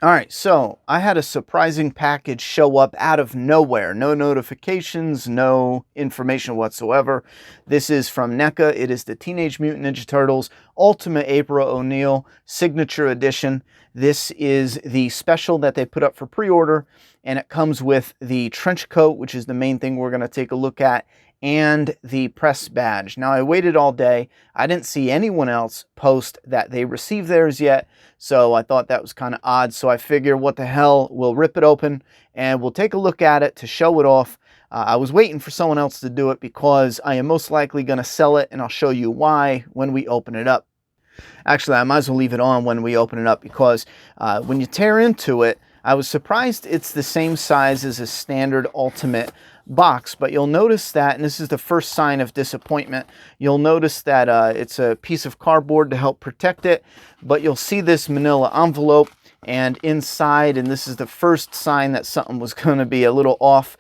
All right, so I had a surprising package show up out of nowhere. No notifications, no information whatsoever. This is from NECA. It is the Teenage Mutant Ninja Turtles Ultimate April O'Neil Signature Edition. This is the special that they put up for pre-order, and it comes with the trench coat, which is the main thing we're going to take a look at, and the press badge. Now, I waited all day. I didn't see anyone else post that they received theirs yet, so I thought that was kind of odd. So I figure, what the hell, we'll rip it open and we'll take a look at it to show it off. I was waiting for someone else to do it because I am most likely going to sell it, and I'll show you why when we open it up. Actually, I might as well leave it on when we open it up because when you tear into it, I was surprised it's the same size as a standard Ultimate box, but you'll notice that, and this is the first sign of disappointment, you'll notice that it's a piece of cardboard to help protect it, but you'll see this manila envelope, and inside, and this is the first sign that something was going to be a little off,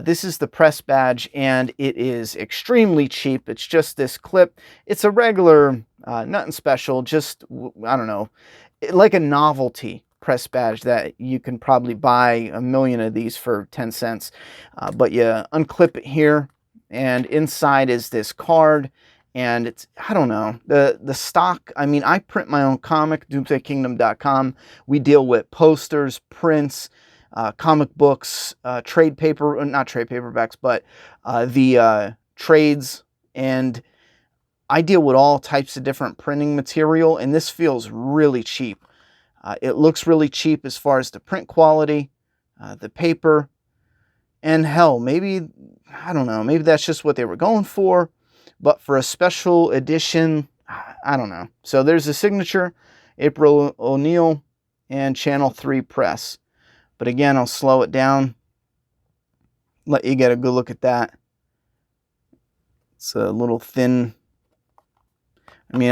this is the press badge, and it is extremely cheap. It's just this clip. It's a regular, nothing special, just, I don't know, like a novelty press badge that you can probably buy a million of these for 10 cents. But you unclip it here, and inside is this card, and it's, I don't know, the stock. I mean, I print my own comic, doomsdaykingdom.com. We deal with posters, prints, comic books, trade paper, not trade paperbacks, but the trades, and I deal with all types of different printing material, and this feels really cheap. It looks really cheap as far as the print quality, the paper, and hell, maybe, I don't know, maybe that's just what they were going for, but for a special edition, I don't know. So there's a signature, April O'Neil, and Channel 3 press. But again, I'll slow it down, let you get a good look at that. It's a little thin. I mean,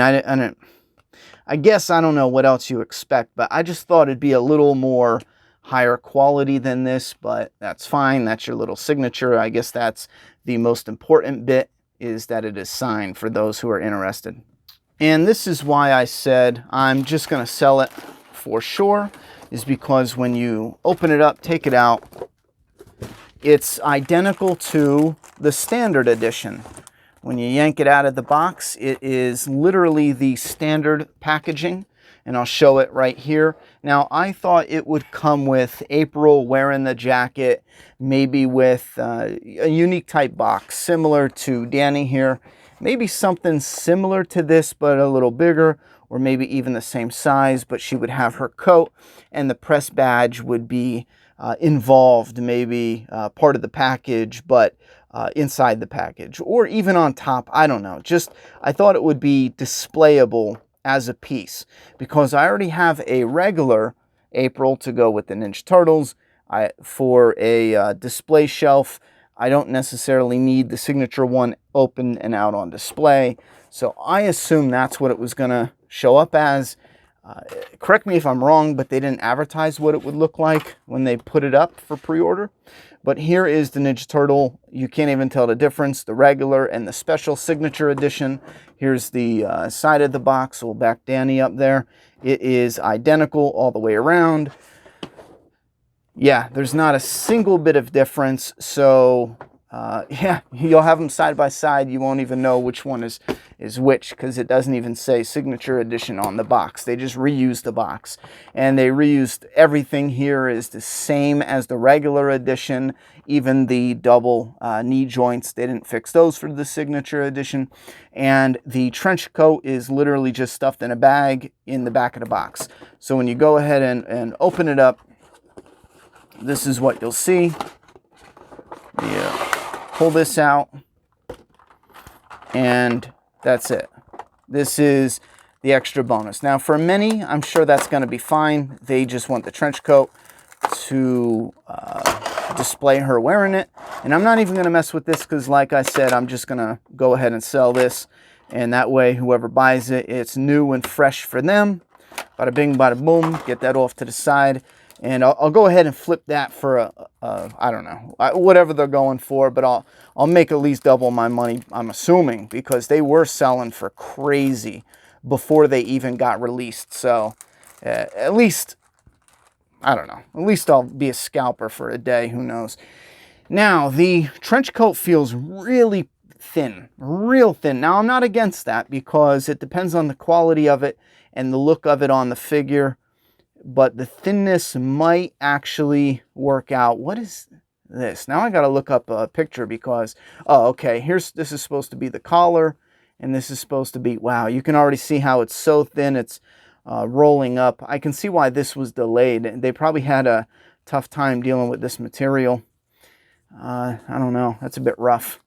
I guess I don't know what else you expect, but I just thought it'd be a little more higher quality than this, but that's fine. That's your little signature. I guess that's the most important bit, is that it is signed for those who are interested. And this is why I said I'm just going to sell it for sure, is because when you open it up, take it out, it's identical to the standard edition. When you yank it out of the box, it is literally the standard packaging, and I'll show it right here. Now, I thought it would come with April wearing the jacket, maybe with a unique type box, similar to Danny here. Maybe something similar to this, but a little bigger, or maybe even the same size, but she would have her coat, and the press badge would be involved, maybe part of the package, but inside the package, or even on top. I don't know. Just, I thought it would be displayable as a piece, because I already have a regular April to go with the Ninja Turtles. For a display shelf, I don't necessarily need the signature one open and out on display. So I assume that's what it was going to show up as. Correct me if I'm wrong, but they didn't advertise what it would look like when they put it up for pre-order. But here is the Ninja Turtle. You can't even tell the difference, the regular and the special signature edition. Here's the side of the box. We'll back Danny up there. It is identical all the way around. Yeah, there's not a single bit of difference. So yeah, you'll have them side by side. You won't even know which one is which, because it doesn't even say signature edition on the box. They just reused the box, and they reused everything. Here is the same as the regular edition. Even the double knee joints, they didn't fix those for the signature edition. And the trench coat is literally just stuffed in a bag in the back of the box. So when you go ahead and open it up, this is what you'll see. Yeah. Pull this out, and that's it. This is the extra bonus. Now, for many, I'm sure that's going to be fine. They just want the trench coat to display her wearing it. And I'm not even going to mess with this because, like I said, I'm just going to go ahead and sell this. And that way, whoever buys it, it's new and fresh for them. Bada bing, bada boom. Get that off to the side. And I'll go ahead and flip that for I don't know, whatever they're going for, but I'll make at least double my money, I'm assuming, because they were selling for crazy before they even got released. So at least I don't know. At least I'll be a scalper for a day. Who knows? Now, the trench coat feels really thin, real thin. Now, I'm not against that because it depends on the quality of it and the look of it on the figure, but the thinness might actually work out. What is this? Now I got to look up a picture because, oh, okay, this is supposed to be the collar, and this is supposed to be, wow, you can already see how it's so thin, it's rolling up. I can see why this was delayed. They probably had a tough time dealing with this material. I don't know, that's a bit rough.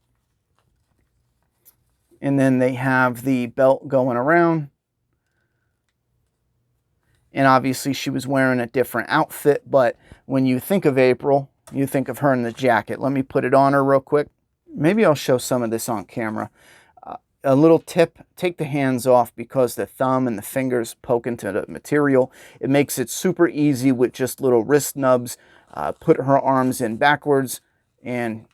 And then they have the belt going around. And obviously she was wearing a different outfit, but when you think of April, you think of her in the jacket. Let me put it on her real quick. Maybe I'll show some of this on camera. A little tip, take the hands off because the thumb and the fingers poke into the material. It makes it super easy with just little wrist nubs. Put her arms in backwards and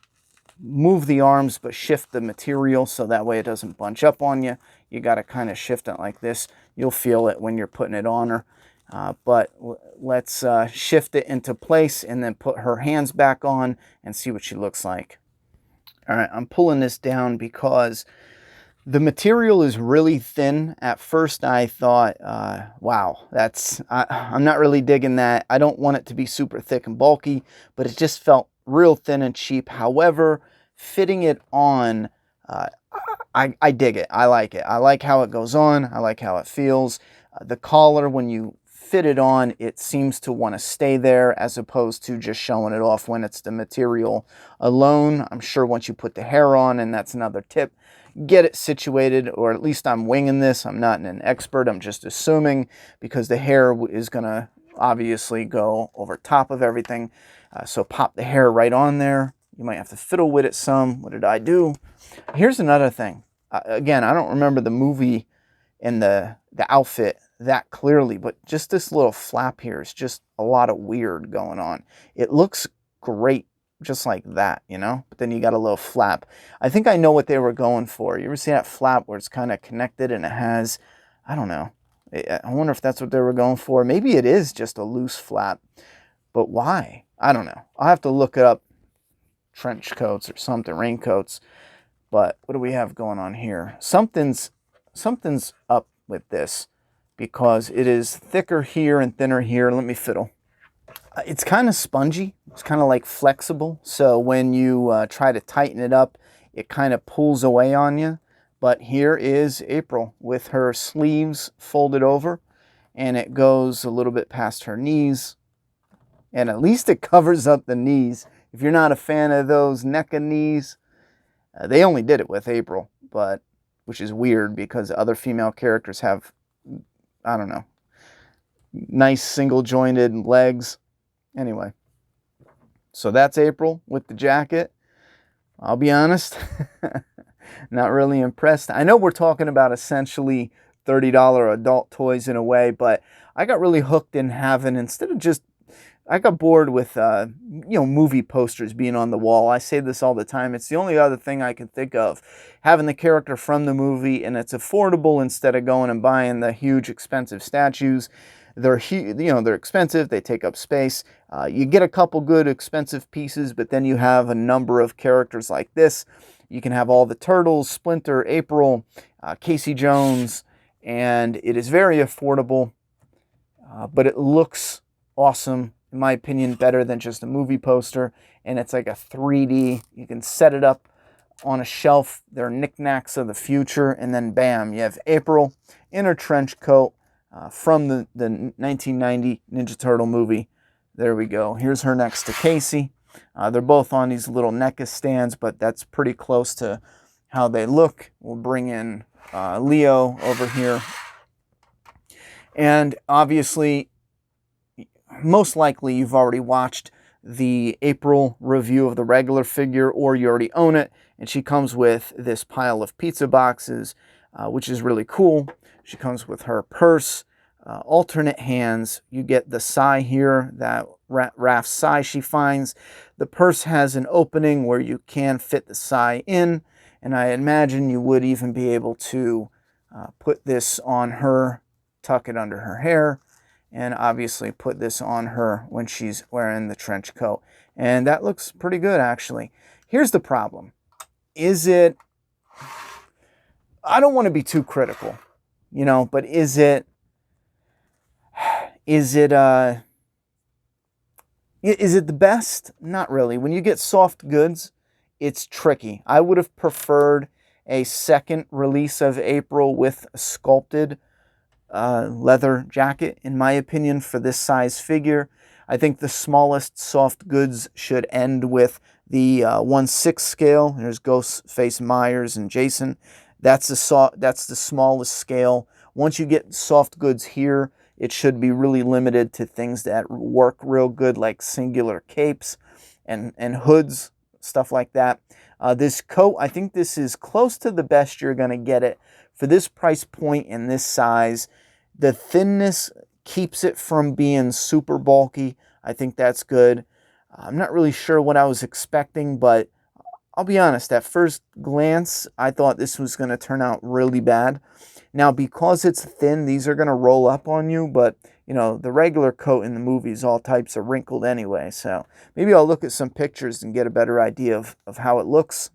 move the arms, but shift the material so that way it doesn't bunch up on you. You got to kind of shift it like this. You'll feel it when you're putting it on her. But let's shift it into place and then put her hands back on and see what she looks like. All right, I'm pulling this down because the material is really thin. At first I thought, wow, I'm not really digging that. I don't want it to be super thick and bulky, but it just felt real thin and cheap. However, fitting it on, I dig it. I like it. I like how it goes on. I like how it feels. The collar, when you fit it on, it seems to want to stay there as opposed to just showing it off when it's the material alone. I'm sure once you put the hair on, and that's another tip, get it situated, or at least I'm winging this. I'm not an expert. I'm just assuming because the hair is going to obviously go over top of everything. So pop the hair right on there. You might have to fiddle with it some. What did I do? Here's another thing. Again, I don't remember the movie and the outfit that clearly, but just this little flap here is just a lot of weird going on. It looks great just like that, you know, but then you got a little flap. I think I know what they were going for. You ever see that flap where it's kind of connected and it has, I don't know, I wonder if that's what they were going for. Maybe it is just a loose flap, but why? I don't know. I'll have to look it up. Trench coats or something, raincoats. But what do we have going on here? Something's up with this because it is thicker here and thinner here. Let me fiddle. It's kind of spongy. It's kind of like flexible. So when you try to tighten it up, it kind of pulls away on you. But here is April with her sleeves folded over, and it goes a little bit past her knees. And at least it covers up the knees. If you're not a fan of those NECA knees, they only did it with April, but which is weird because other female characters have, I don't know, nice single jointed legs. Anyway, so that's April with the jacket. I'll be honest, not really impressed. I know we're talking about essentially $30 adult toys in a way, but I got really hooked in having, instead of just, I got bored with, movie posters being on the wall. I say this all the time. It's the only other thing I can think of. Having the character from the movie, and it's affordable instead of going and buying the huge expensive statues. They're expensive. They take up space. You get a couple good expensive pieces, but then you have a number of characters like this. You can have all the Turtles, Splinter, April, Casey Jones, and it is very affordable, but it looks awesome. In my opinion, better than just a movie poster. And it's like a 3D. You can set it up on a shelf. They're knickknacks of the future. And then bam, you have April in her trench coat from the 1990 Ninja Turtle movie. There we go. Here's her next to Casey. They're both on these little NECA stands, but that's pretty close to how they look. We'll bring in Leo over here. And obviously, most likely you've already watched the April review of the regular figure, or you already own it, and she comes with this pile of pizza boxes, which is really cool. She comes with her purse, alternate hands. You get the sai here, that Raph's sai she finds. The purse has an opening where you can fit the sai in, and I imagine you would even be able to put this on her, tuck it under her hair, and obviously put this on her when she's wearing the trench coat. And that looks pretty good, actually. Here's the problem. Is it, I don't want to be too critical, you know, but is it the best? Not really. When you get soft goods, it's tricky. I would have preferred a second release of April with a sculpted leather jacket, in my opinion, for this size figure. I think the smallest soft goods should end with the 1/6 scale. There's Ghostface, Myers, and Jason. That's the smallest scale. Once you get soft goods here, it should be really limited to things that work real good, like singular capes and hoods, stuff like that. This coat, I think this is close to the best you're going to get it for this price point and this size. The thinness keeps it from being super bulky. I think that's good. I'm not really sure what I was expecting, but I'll be honest, at first glance, I thought this was going to turn out really bad. Now, because it's thin, these are going to roll up on you, but, you know, the regular coat in the movies, all types are wrinkled anyway, so maybe I'll look at some pictures and get a better idea of how it looks.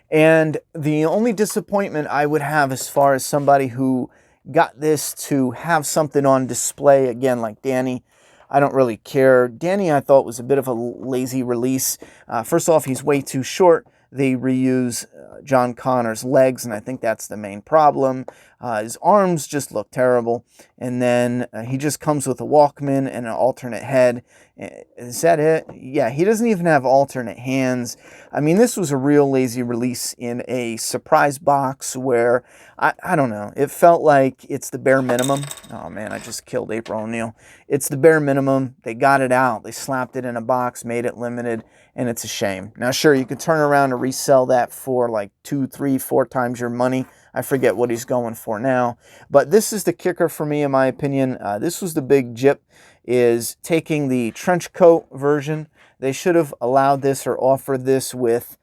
And the only disappointment I would have as far as somebody who got this to have something on display, again, like Danny, I don't really care. Danny, I thought, was a bit of a lazy release. First off, he's way too short. They reuse John Connor's legs, and I think that's the main problem. His arms just look terrible. And then he just comes with a Walkman and an alternate head. Is that it? Yeah, he doesn't even have alternate hands. I mean, this was a real lazy release in a surprise box where, I don't know, it felt like it's the bare minimum. Oh man, I just killed April O'Neil. It's the bare minimum. They got it out. They slapped it in a box, made it limited, and it's a shame. Now, sure, you could turn around and resell that for like 2, 3, 4 times your money. I forget what he's going for now. But this is the kicker for me, in my opinion. This was the big jip, is taking the trench coat version. They should have allowed this or offered this with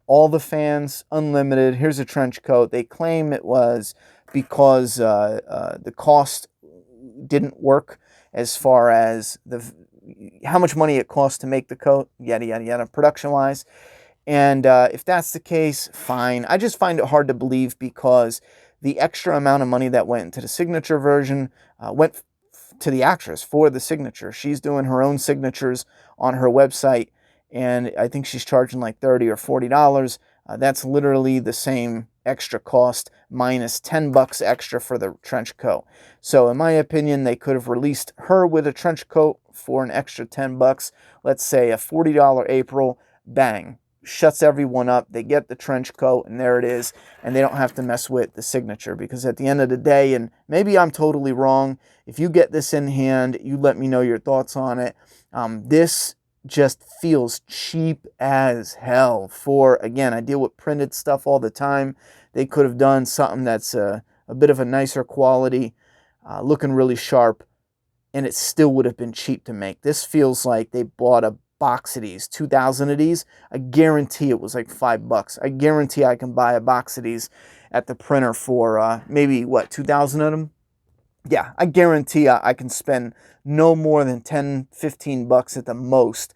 all the fans, unlimited. Here's a trench coat. They claim it was because the cost didn't work as far as how much money it costs to make the coat, yada, yada, yada, production-wise. And if that's the case, fine. I just find it hard to believe because the extra amount of money that went into the signature version went to the actress for the signature. She's doing her own signatures on her website, and I think she's charging like $30 or $40. That's literally the same extra cost minus $10 extra for the trench coat. So in my opinion, they could have released her with a trench coat for an extra $10. Let's say a $40 April, bang. Shuts everyone up. They get the trench coat, and there it is, and they don't have to mess with the signature, because at the end of the day, and maybe I'm totally wrong, if you get this in hand, you let me know your thoughts on it. This just feels cheap as hell for, again, I deal with printed stuff all the time. They could have done something that's a bit of a nicer quality, looking really sharp, and it still would have been cheap to make. This feels like they bought a box of these, 2,000 of these. I guarantee it was like $5. I guarantee I can buy a box of these at the printer for maybe, what, 2,000 of them? Yeah, I guarantee I can spend no more than 10, 15 bucks at the most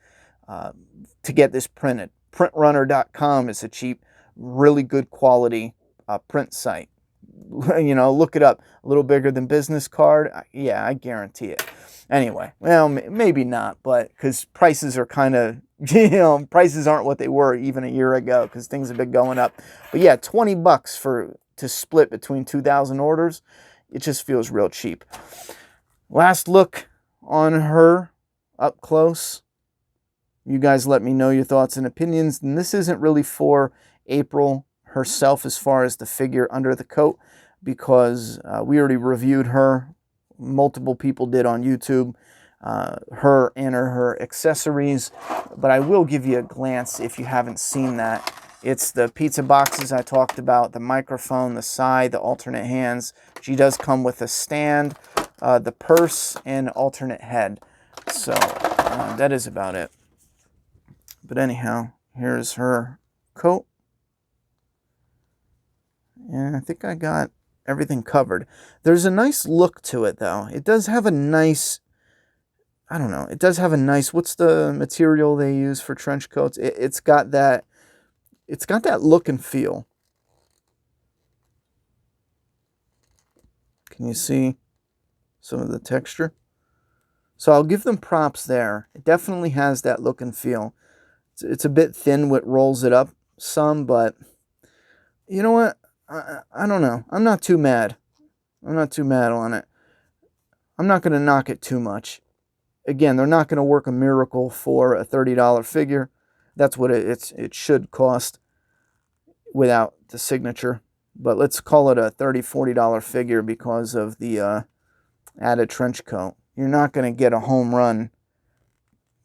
to get this printed. Printrunner.com is a cheap, really good quality print site. You know, look it up. A little bigger than business card. Yeah, I guarantee it. Anyway, well, maybe not, but because prices are kind of, you know, prices aren't what they were even a year ago because things have been going up. But yeah, $20 to split between 2,000 orders. It just feels real cheap. Last look on her up close. You guys let me know your thoughts and opinions. And this isn't really for April herself as far as the figure under the coat, because we already reviewed her. Multiple people did on YouTube, her and her accessories. But I will give you a glance if you haven't seen that. It's the pizza boxes I talked about, the microphone, the side, the alternate hands. She does come with a stand, the purse, and alternate head. So that is about it. But anyhow, here's her coat. And I think I got everything covered. There's a nice look to it, though. It does have a nice, I don't know, it does have a nice, what's the material they use for trench coats? It's got that look and feel. Can you see some of the texture? So I'll give them props there. It definitely has that look and feel. It's a bit thin, what rolls it up some, but you know what? I don't know. I'm not too mad. I'm not too mad on it. I'm not going to knock it too much. Again, they're not going to work a miracle for a $30 figure. That's what it should cost without the signature. But let's call it a $30, $40 figure because of the added trench coat. You're not going to get a home run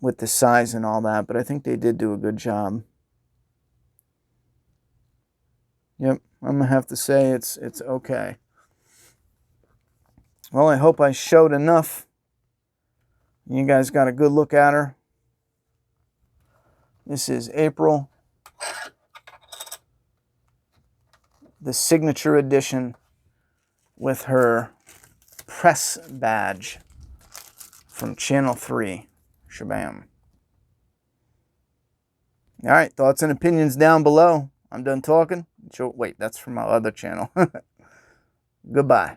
with the size and all that, but I think they did do a good job. Yep, I'm going to have to say it's okay. Well, I hope I showed enough. You guys got a good look at her. This is April, the signature edition with her press badge from Channel 3. Shabam. All right, thoughts and opinions down below. I'm done talking. Wait, that's from my other channel. Goodbye.